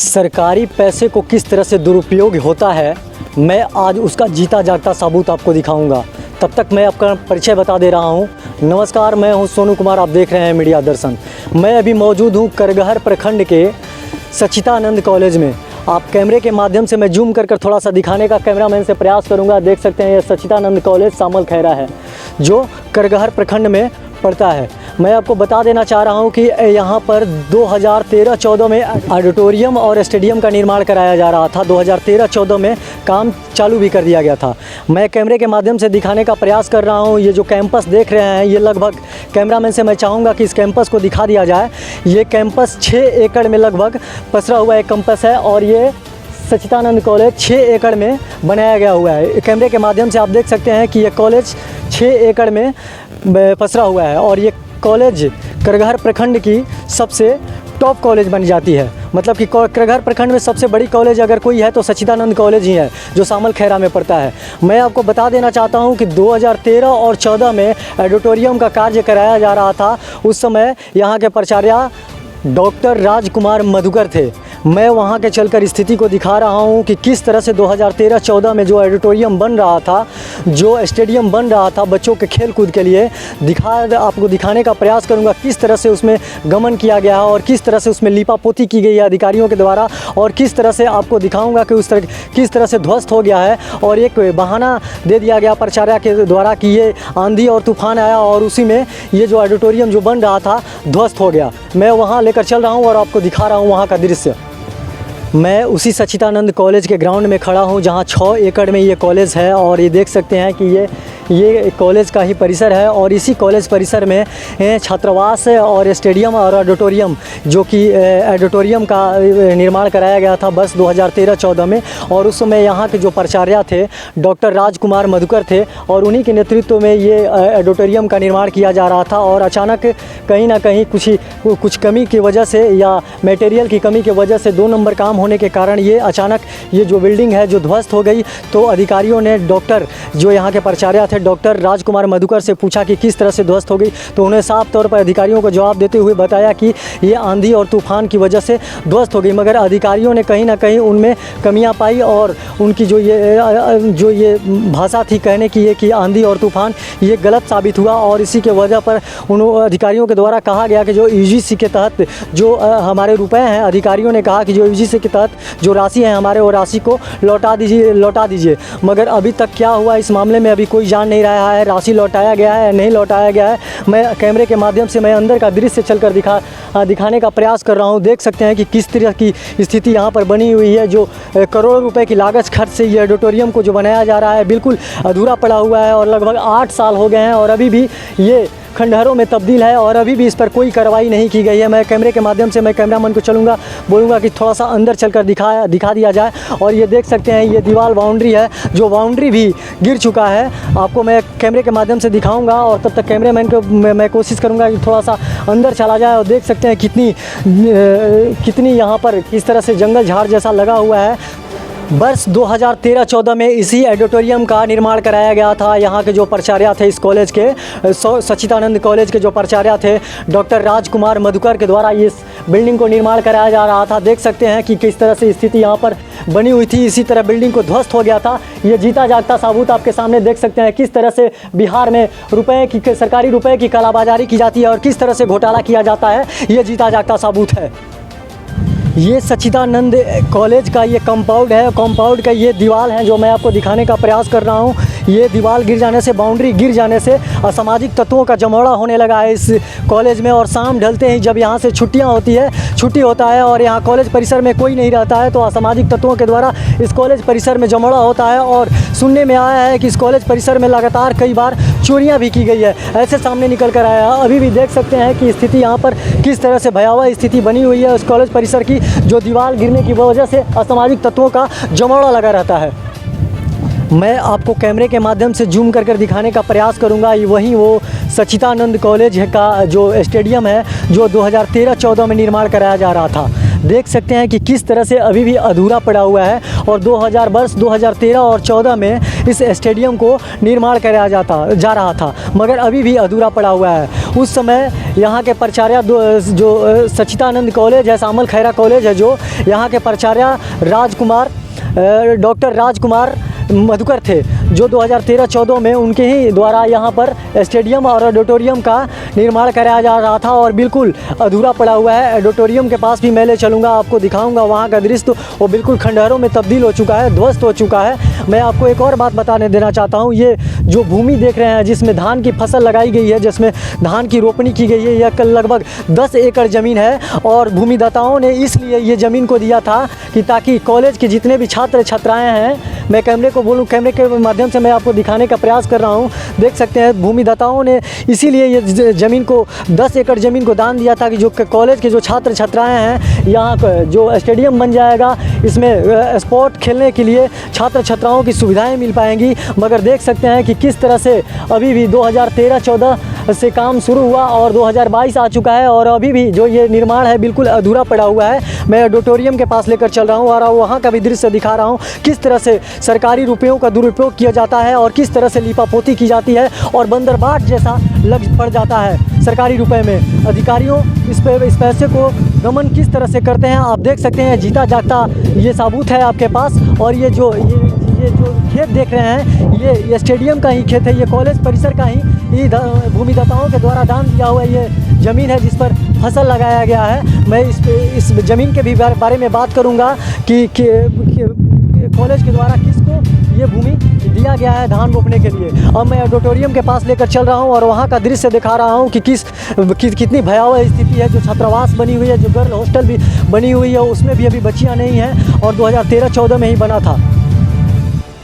सरकारी पैसे को किस तरह से दुरुपयोग होता है, मैं आज उसका जीता जागता सबूत आपको दिखाऊंगा। तब तक मैं आपका परिचय बता दे रहा हूं। नमस्कार, मैं हूं सोनू कुमार, आप देख रहे हैं मीडिया दर्शन। मैं अभी मौजूद हूं करगहर प्रखंड के सच्चिदानंद कॉलेज में। आप कैमरे के माध्यम से मैं जूम कर थोड़ा सा दिखाने का कैमरामैन से प्रयास करूंगा। देख सकते हैं ये सच्चिदानंद कॉलेज सामल खैरा है जो करगहर प्रखंड में पड़ता है। मैं आपको बता देना चाह रहा हूं कि यहाँ पर 2013-14 में ऑडिटोरियम और स्टेडियम का निर्माण कराया जा रहा था। 2013-14 में काम चालू भी कर दिया गया था। मैं कैमरे के माध्यम से दिखाने का प्रयास कर रहा हूं। ये जो कैंपस देख रहे हैं, ये लगभग कैमरामैन से मैं चाहूँगा कि इस कैंपस को दिखा दिया जाए। ये कैंपस 6 एकड़ में लगभग पसरा हुआ एक कैंपस है और ये सच्चिदानंद कॉलेज 6 एकड़ में बनाया गया हुआ है। कैमरे के माध्यम से आप देख सकते हैं कि ये कॉलेज 6 एकड़ में पसरा हुआ है और ये कॉलेज करगहर प्रखंड की सबसे टॉप कॉलेज बन जाती है। मतलब कि करगहर प्रखंड में सबसे बड़ी कॉलेज अगर कोई है तो सच्चिदानंद कॉलेज ही है, जो सामल खैरा में पड़ता है। मैं आपको बता देना चाहता हूं कि 2013 और 14 में ऑडिटोरियम का कार्य कराया जा रहा था। उस समय यहाँ के प्राचार्य डॉक्टर राजकुमार मधुकर थे। मैं वहाँ के चलकर स्थिति को दिखा रहा हूँ कि किस तरह से 2013-14 में जो ऑडिटोरियम बन रहा था, जो स्टेडियम बन रहा था बच्चों के खेल कूद के लिए, आपको दिखाने का प्रयास करूँगा किस तरह से उसमें गमन किया गया है और किस तरह से उसमें लीपापोती की गई है अधिकारियों के द्वारा, और किस तरह से आपको दिखाऊँगा कि किस तरह से ध्वस्त हो गया है। और एक बहाना दे दिया गया प्राचार्य के द्वारा कि ये आंधी और तूफान आया और उसी में ये जो ऑडिटोरियम जो बन रहा था ध्वस्त हो गया। मैं वहाँ लेकर चल रहा हूँ और आपको दिखा रहा हूँ वहाँ का दृश्य। मैं उसी सच्चिदानंद कॉलेज के ग्राउंड में खड़ा हूं जहां 6 एकड़ में ये कॉलेज है और ये देख सकते हैं कि ये कॉलेज का ही परिसर है और इसी कॉलेज परिसर में छात्रावास और स्टेडियम और ऑडिटोरियम, जो कि ऑडिटोरियम का निर्माण कराया गया था बस 2013-14 में। और उस समय यहाँ के जो प्राचार्य थे डॉक्टर राजकुमार मधुकर थे और उन्हीं के नेतृत्व में ये ऑडिटोरियम का निर्माण किया जा रहा था। और अचानक कहीं ना कहीं कुछ कमी की वजह से या मटेरियल की कमी की वजह से 2 नंबर काम होने के कारण ये अचानक ये जो बिल्डिंग है जो ध्वस्त हो गई। तो अधिकारियों ने डॉक्टर जो यहाँ के प्राचार्य थे डॉक्टर राजकुमार मधुकर से पूछा कि किस तरह से ध्वस्त हो गई, तो उन्हें साफ तौर पर अधिकारियों को जवाब देते हुए बताया कि ये आंधी और तूफान की वजह से ध्वस्त हो गई। मगर अधिकारियों ने कहीं ना कहीं उनमें कमियां पाई और उनकी जो ये भाषा थी कहने की, ये कि आंधी और तूफान, ये गलत साबित हुआ। और इसी के वजह पर उन अधिकारियों के द्वारा कहा गया कि जो यूजीसी के तहत जो हमारे रुपए हैं, अधिकारियों ने कहा कि जो यूजीसी के तहत जो राशि है हमारे, वो राशि को लौटा दीजिए। मगर अभी तक क्या हुआ इस मामले में अभी कोई जान नहीं रहा है। राशि लौटाया गया है या नहीं लौटाया गया है, मैं कैमरे के माध्यम से मैं अंदर का दृश्य चलकर दिखाने का प्रयास कर रहा हूं। देख सकते हैं कि किस तरह की स्थिति यहां पर बनी हुई है। जो करोड़ों रुपए की लागत खर्च से ये ऑडिटोरियम को जो बनाया जा रहा है बिल्कुल अधूरा पड़ा हुआ है और लगभग 8 साल हो गए हैं और अभी भी ये खंडहरों में तब्दील है और अभी भी इस पर कोई कार्रवाई नहीं की गई है। मैं कैमरे के माध्यम से मैं कैमरामैन को बोलूँगा कि थोड़ा सा अंदर चलकर दिखा दिया जाए। और ये देख सकते हैं ये दीवार बाउंड्री है, जो बाउंड्री भी गिर चुका है। आपको मैं कैमरे के माध्यम से दिखाऊंगा और तब तक कैमरामैन को मैं कोशिश करूंगा कि थोड़ा सा अंदर चला जाए। और देख सकते हैं कितनी यहाँ पर किस तरह से जंगल झाड़ जैसा लगा हुआ है। वर्ष 2013-14 में इसी ऑडिटोरियम का निर्माण कराया गया था। यहाँ के जो प्राचार्य थे इस कॉलेज के, सच्चिदानंद कॉलेज के जो प्राचार्य थे डॉक्टर राजकुमार मधुकर के द्वारा इस बिल्डिंग को निर्माण कराया जा रहा था। देख सकते हैं कि किस तरह से स्थिति यहाँ पर बनी हुई थी। इसी तरह बिल्डिंग को ध्वस्त हो गया था। ये जीता जागता सबूत आपके सामने देख सकते हैं किस तरह से बिहार में सरकारी रुपए की कालाबाजारी की जाती है और किस तरह से घोटाला किया जाता है, ये जीता जागता सबूत है। ये सच्चिदानंद कॉलेज का ये कंपाउंड है। कंपाउंड का ये दीवार है जो मैं आपको दिखाने का प्रयास कर रहा हूँ। ये दीवार गिर जाने से, बाउंड्री गिर जाने से असामाजिक तत्वों का जमौड़ा होने लगा है इस कॉलेज में। और शाम ढलते ही जब यहाँ से छुट्टी होता है और यहाँ कॉलेज परिसर में कोई नहीं रहता है तो असामाजिक तत्वों के द्वारा इस कॉलेज परिसर में जमौड़ा होता है। और सुनने में आया है कि इस कॉलेज परिसर में लगातार कई बार चोरियाँ भी की गई है, ऐसे सामने निकल कर आया है। अभी भी देख सकते हैं कि स्थिति यहाँ पर किस तरह से भयावह स्थिति बनी हुई है। उस कॉलेज परिसर की जो दीवार गिरने की वजह से असामाजिक तत्वों का जमौड़ा लगा रहता है। मैं आपको कैमरे के माध्यम से जूम कर दिखाने का प्रयास करूंगा। वहीं वो सच्चिदानंद कॉलेज का जो स्टेडियम है जो 2013-14 में निर्माण कराया जा रहा था। देख सकते हैं कि किस तरह से अभी भी अधूरा पड़ा हुआ है और 2013 और 14 में इस स्टेडियम को निर्माण कराया जा रहा था मगर अभी भी अधूरा पड़ा हुआ है। उस समय यहाँ के प्राचार्य जो सच्चिदानंद कॉलेज है, शामल खैरा कॉलेज है, जो यहाँ के प्राचार्य डॉक्टर राजकुमार मधुकर थे, जो 2013-14 में उनके ही द्वारा यहाँ पर स्टेडियम और ऑडिटोरियम का निर्माण कराया जा रहा था और बिल्कुल अधूरा पड़ा हुआ है। ऑडिटोरियम के पास भी मैं ले चलूँगा, आपको दिखाऊंगा वहाँ का दृश्य, तो वो बिल्कुल खंडहरों में तब्दील हो चुका है, ध्वस्त हो चुका है। मैं आपको एक और बात बताने देना चाहता हूँ, ये जो भूमि देख रहे हैं जिसमें धान की फसल लगाई गई है, जिसमें धान की रोपनी की गई है, यह लगभग 10 एकड़ ज़मीन है और भूमिदाताओं ने इसलिए ये ज़मीन को दिया था कि ताकि कॉलेज के जितने भी छात्र छात्राएँ हैं, मैं कैमरे के माध्यम से मैं आपको दिखाने का प्रयास कर रहा हूं, देख सकते हैं भूमिदाताओं ने इसीलिए ये ज़मीन को 10 एकड़ ज़मीन को दान दिया था कि जो कॉलेज के जो छात्र छात्राएं हैं, यहाँ जो स्टेडियम बन जाएगा, इसमें स्पोर्ट खेलने के लिए छात्र छात्राओं की सुविधाएं मिल पाएंगी। मगर देख सकते हैं कि किस तरह से अभी भी 2013-14 से काम शुरू हुआ और 2022 आ चुका है और अभी भी जो ये निर्माण है बिल्कुल अधूरा पड़ा हुआ है। मैं ऑडिटोरियम के पास लेकर चल रहा हूँ और वहाँ का भी दृश्य दिखा रहा हूँ, किस तरह से सरकारी रुपयों का दुरुपयोग किया जाता है और किस तरह से लीपापोती की जाती है और बंदरबाट जैसा लग पड़ जाता है सरकारी रुपए में। अधिकारियों इस पैसे को गमन किस तरह से करते हैं आप देख सकते हैं, जीता जागता ये सबूत है आपके पास। और ये जो खेत देख रहे हैं, ये स्टेडियम का ही खेत है, ये कॉलेज परिसर का ही भूमिदाताओं के द्वारा दान दिया हुआ ये ज़मीन है जिस पर फसल लगाया गया है। मैं इस ज़मीन के भी बारे में बात करूंगा कि कॉलेज के द्वारा किसको ये भूमि दिया गया है धान रोपने के लिए। अब मैं ऑडिटोरियम के पास लेकर चल रहा हूं और वहां का दृश्य दिखा रहा हूं कि कितनी भयावह स्थिति है। जो छात्रावास बनी हुई है, जो गर्ल हॉस्टल भी बनी हुई है, उसमें भी अभी बच्चियां नहीं हैं और 2013-14 में ही बना था।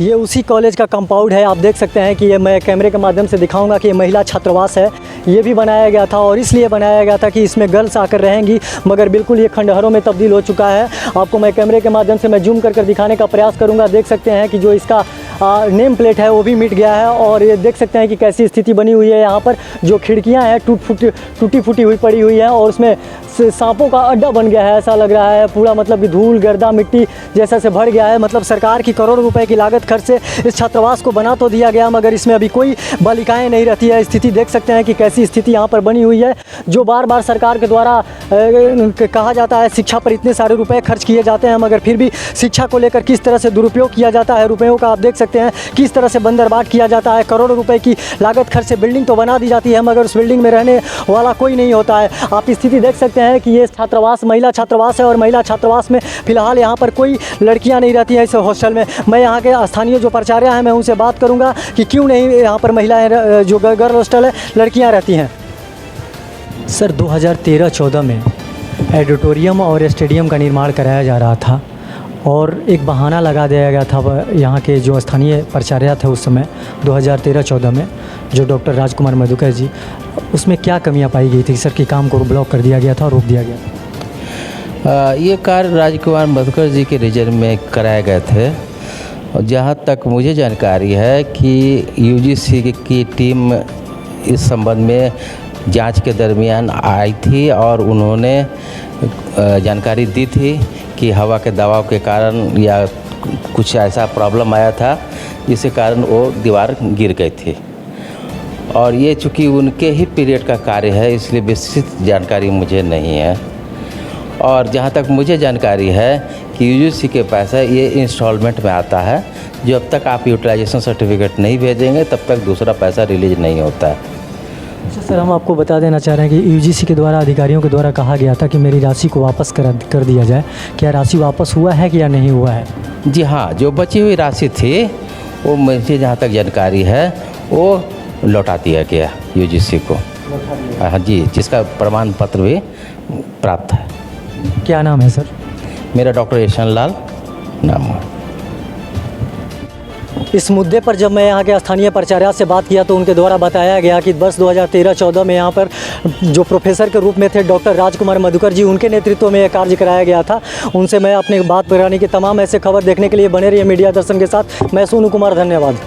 ये उसी कॉलेज का कंपाउंड है, आप देख सकते हैं कि ये मैं कैमरे के माध्यम से दिखाऊंगा कि ये महिला छात्रावास है। ये भी बनाया गया था और इसलिए बनाया गया था कि इसमें गर्ल्स आकर रहेंगी, मगर बिल्कुल ये खंडहरों में तब्दील हो चुका है। आपको मैं कैमरे के माध्यम से मैं जूम कर दिखाने का प्रयास करूंगा। देख सकते हैं कि जो इसका नेम प्लेट है वो भी मिट गया है और ये देख सकते हैं कि कैसी स्थिति बनी हुई है। यहाँ पर जो खिड़कियाँ हैं टूटी फूटी हुई पड़ी हुई है और उसमें सांपों का अड्डा बन गया है, ऐसा लग रहा है पूरा, मतलब कि धूल गर्दा मिट्टी जैसा से भर गया है। मतलब सरकार की करोड़ों रुपए की लागत खर्च से इस छात्रावास को बना तो दिया गया, मगर इसमें अभी कोई बालिकाएं नहीं रहती है। स्थिति देख सकते हैं कि कैसी स्थिति यहाँ पर बनी हुई है। जो बार बार सरकार के द्वारा कहा जाता है शिक्षा पर इतने सारे रुपए खर्च किए जाते हैं, मगर फिर भी शिक्षा को लेकर किस तरह से दुरुपयोग किया जाता है रुपयों का, आप देख सकते हैं किस तरह से बंदरबाट किया जाता है। करोड़ों रुपए की लागत खर्च से बिल्डिंग तो बना दी जाती है, मगर उस बिल्डिंग में रहने वाला कोई नहीं होता है। आप स्थिति देख सकते हैं कि ये छात्रावास महिला छात्रावास है और महिला छात्रावास में फिलहाल यहाँ पर कोई लड़कियाँ नहीं रहती हैं इस हॉस्टल में। मैं यहाँ के स्थानीय जो प्राचार्य हैं मैं उनसे बात करूँगा कि क्यों नहीं यहाँ पर महिलाएं, जो गर्ल हॉस्टल है, लड़कियाँ रहती हैं। सर 2013-14 में ऑडिटोरियम और स्टेडियम का निर्माण कराया जा रहा था और एक बहाना लगा दिया गया था यहाँ के जो स्थानीय प्राचार्य थे उस समय 2013-14 में, जो डॉक्टर राजकुमार मधुकर जी, उसमें क्या कमियां पाई गई थी सर कि काम को ब्लॉक कर दिया गया था और रोक दिया गया था? ये कार्य राजकुमार मधुकर जी के रिजर्व में कराए गए थे और जहाँ तक मुझे जानकारी है कि यूजीसी की टीम इस संबंध में जांच के दरमियान आई थी और उन्होंने जानकारी दी थी कि हवा के दबाव के कारण या कुछ ऐसा प्रॉब्लम आया था जिसके कारण वो दीवार गिर गई थी। और ये चूँकि उनके ही पीरियड का कार्य है इसलिए विस्तृत जानकारी मुझे नहीं है। और जहाँ तक मुझे जानकारी है कि यूजीसी के पैसा ये इंस्टॉलमेंट में आता है, जब तक आप यूटिलाइजेशन सर्टिफिकेट नहीं भेजेंगे तब तक दूसरा पैसा रिलीज नहीं होता है। अच्छा सर, हम आपको बता देना चाह रहे हैं कि यूजीसी के द्वारा अधिकारियों के द्वारा कहा गया था कि मेरी राशि को वापस कर दिया जाए। क्या राशि वापस हुआ है कि या नहीं हुआ है? जी हाँ, जो बची हुई राशि थी वो मुझे जहाँ तक जानकारी है वो लौटा दिया गया यूजीसी को। हाँ जी, जिसका प्रमाण पत्र भी प्राप्त है। क्या नाम है सर? मेरा डॉक्टर यशन लाल नाम है। इस मुद्दे पर जब मैं यहाँ के स्थानीय प्राचार्य से बात किया तो उनके द्वारा बताया गया कि वर्ष 2013-14 में यहाँ पर जो प्रोफेसर के रूप में थे डॉक्टर राजकुमार मधुकर जी, उनके नेतृत्व में यह कार्य कराया गया था। उनसे मैं अपनी बात कराने की तमाम ऐसे खबर देखने के लिए बने रहिए मीडिया दर्शन के साथ। मैं सोनू कुमार, धन्यवाद।